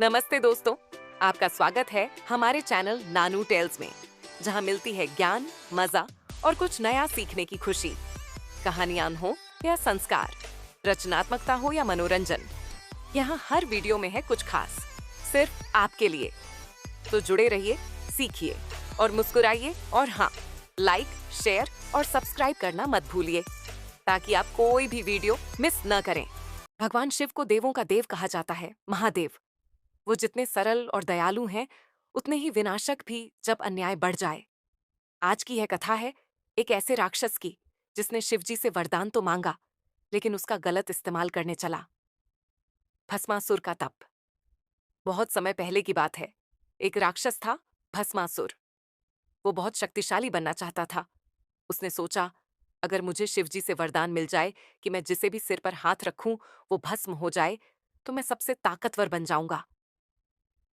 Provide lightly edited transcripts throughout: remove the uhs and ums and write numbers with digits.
नमस्ते दोस्तों, आपका स्वागत है हमारे चैनल नानू टेल्स में, जहां मिलती है ज्ञान, मजा और कुछ नया सीखने की खुशी। कहानियां हो या संस्कार, रचनात्मकता हो या मनोरंजन, यहाँ हर वीडियो में है कुछ खास, सिर्फ आपके लिए। तो जुड़े रहिए, सीखिए और मुस्कुराइए, और हाँ, लाइक, शेयर और सब्सक्राइब करना मत भूलिए, ताकि आप कोई भी वीडियो मिस न करें। भगवान शिव को देवों का देव कहा जाता है, महादेव। वो जितने सरल और दयालु हैं, उतने ही विनाशक भी जब अन्याय बढ़ जाए। आज की यह कथा है एक ऐसे राक्षस की, जिसने शिवजी से वरदान तो मांगा, लेकिन उसका गलत इस्तेमाल करने चला। भस्मासुर का तप। बहुत समय पहले की बात है। एक राक्षस था, भस्मासुर। वो बहुत शक्तिशाली बनना चाहता था। उसने सोचा, अगर मुझे शिवजी से वरदान मिल जाए कि मैं जिसे भी सिर पर हाथ रखूं वो भस्म हो जाए, तो मैं सबसे ताकतवर बन जाऊंगा।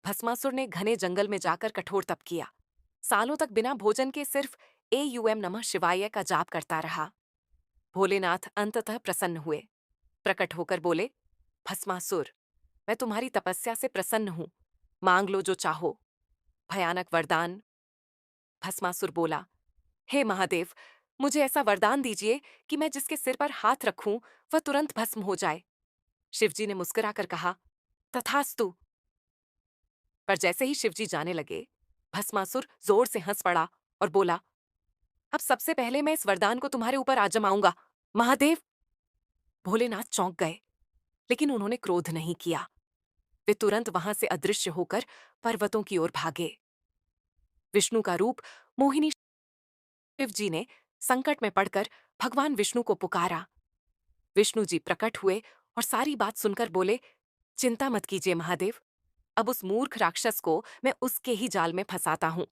भस्मासुर ने घने जंगल में जाकर कठोर तप किया। सालों तक बिना भोजन के सिर्फ एयूएम नमः शिवाय का जाप करता रहा। भोलेनाथ अंततः प्रसन्न हुए। प्रकट होकर बोले, भस्मासुर, मैं तुम्हारी तपस्या से प्रसन्न हूं, मांग लो जो चाहो। भयानक वरदान। भस्मासुर बोला, हे महादेव, मुझे ऐसा वरदान दीजिए कि मैं जिसके सिर पर हाथ रखूं वह तुरंत भस्म हो जाए। शिवजी ने मुस्कुराकर कहा, तथास्तु। पर जैसे ही शिवजी जाने लगे, भस्मासुर जोर से हंस पड़ा और बोला, अब सबसे पहले मैं इस वरदान को तुम्हारे ऊपर आजमाऊंगा, महादेव। भोलेनाथ चौंक गए, लेकिन उन्होंने क्रोध नहीं किया। वे तुरंत वहां से अदृश्य होकर पर्वतों की ओर भागे। विष्णु का रूप मोहिनी शिवजी ने संकट में पड़कर भगवान विष्णु को पुकारा। विष्णु जी प्रकट हुए और सारी बात सुनकर बोले, चिंता मत कीजिए महादेव, अब उस मूर्ख राक्षस को मैं उसके ही जाल में फंसाता हूं।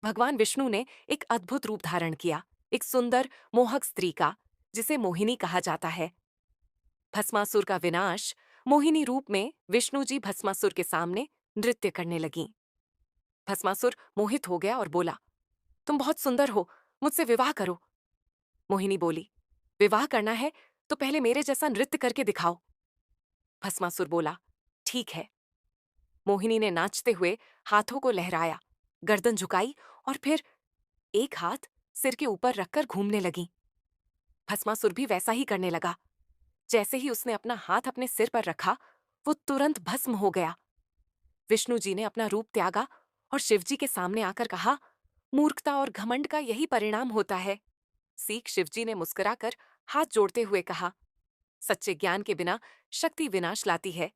भगवान विष्णु ने एक अद्भुत रूप धारण किया, एक सुंदर मोहक स्त्री का, जिसे मोहिनी कहा जाता है। भस्मासुर का विनाश। मोहिनी रूप में विष्णु जी भस्मासुर के सामने नृत्य करने लगीं। भस्मासुर मोहित हो गया और बोला, तुम बहुत सुंदर हो, मुझसे विवाह करो। मोहिनी बोली, विवाह करना है तो पहले मेरे जैसा नृत्य करके दिखाओ। भस्मासुर बोला, ठीक है। मोहिनी ने नाचते हुए हाथों को लहराया, गर्दन झुकाई और फिर एक हाथ सिर के ऊपर रखकर घूमने लगी। भस्मासुर भी वैसा ही करने लगा। जैसे ही उसने अपना हाथ अपने सिर पर रखा, वो तुरंत भस्म हो गया। विष्णु जी ने अपना रूप त्यागा और शिवजी के सामने आकर कहा, मूर्खता और घमंड का यही परिणाम होता है। सीख शिवजी ने मुस्कुराकर हाथ जोड़ते हुए कहा, सच्चे ज्ञान के बिना शक्ति विनाश लाती है,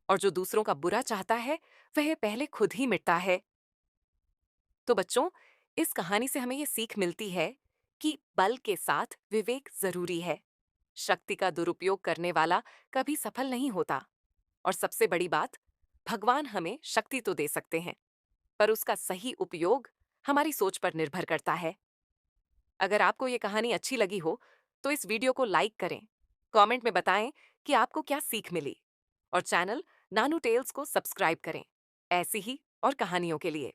और जो दूसरों का बुरा चाहता है वह पहले खुद ही मिटता है। तो बच्चों, इस कहानी से हमें ये सीख मिलती है कि बल के साथ विवेक जरूरी है। शक्ति का दुरुपयोग करने वाला कभी सफल नहीं होता। और सबसे बड़ी बात, भगवान हमें शक्ति तो दे सकते हैं, पर उसका सही उपयोग हमारी सोच पर निर्भर करता है। अगर आपको ये कहानी अच्छी लगी हो, तो इस वीडियो को लाइक करें, कमेंट में बताएं कि आपको क्या सीख मिली, और चैनल नानू टेल्स को सब्सक्राइब करें, ऐसी ही और कहानियों के लिए।